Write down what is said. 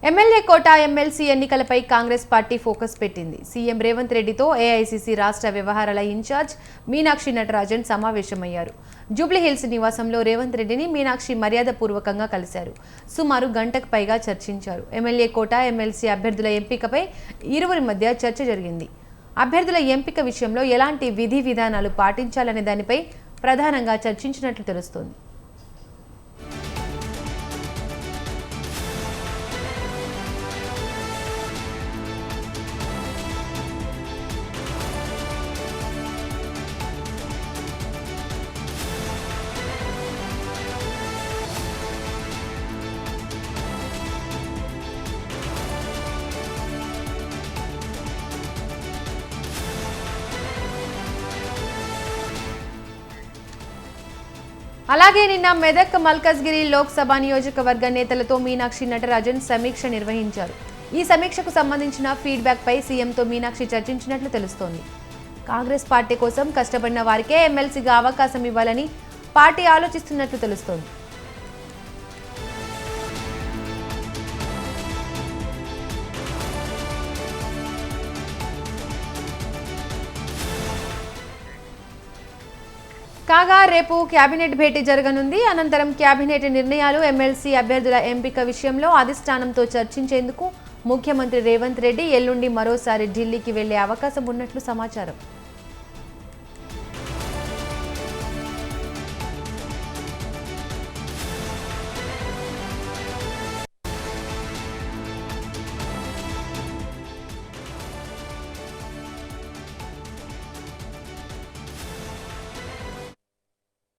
MLA కోట MLC ఎన్నికలపై Congress party focus పెట్టింది. CM Revanth రెడ్డితో ఏఐసీసీ రాష్ట్ర వ్యవహారాల ఇన్ఛార్జ్ మీనాక్షి నటరాజన్ సమావేశమయ్యారు. జూబ్లీహిల్స్ నివాసంలో రేవంత్ రెడ్డిని మీనాక్షి మర్యాదపూర్వకంగా కలిశారు. సుమారు గంటకు పైగా చర్చించారు. ఎమ్మెల్యే కోట ఎమ్మెల్సీ అభ్యర్థుల ఎంపికపై ఇరువురి మధ్య చర్చ జరిగింది. అభ్యర్థుల ఎంపిక విషయంలో ఎలాంటి విధి విధానాలు పాటించాలనే దానిపై ప్రధానంగా చర్చించినట్లు తెలుస్తోంది. అలాగే నిన్న మెదక్ మల్కజ్గిరి లోక్సభ నియోజకవర్గ నేతలతో మీనాక్షి నటరాజన్ సమీక్ష నిర్వహించారు. ఈ సమీక్షకు సంబంధించిన ఫీడ్బ్యాక్ పై సీఎంతో మీనాక్షి చర్చించినట్లు తెలుస్తోంది. కాంగ్రెస్ పార్టీ కోసం కష్టపడిన వారికే ఎమ్మెల్సీగా అవకాశం ఇవ్వాలని పార్టీ ఆలోచిస్తున్నట్లు తెలుస్తోంది. కాగా రేపు కేబినెట్ భేటీ జరగనుంది. అనంతరం కేబినెట్ నిర్ణయాలు ఎమ్మెల్సీ అభ్యర్థుల ఎంపిక విషయంలో అధిష్టానంతో చర్చించేందుకు ముఖ్యమంత్రి రేవంత్ రెడ్డి ఎల్లుండి మరోసారి ఢిల్లీకి వెళ్లే అవకాశం ఉన్నట్లు సమాచారం.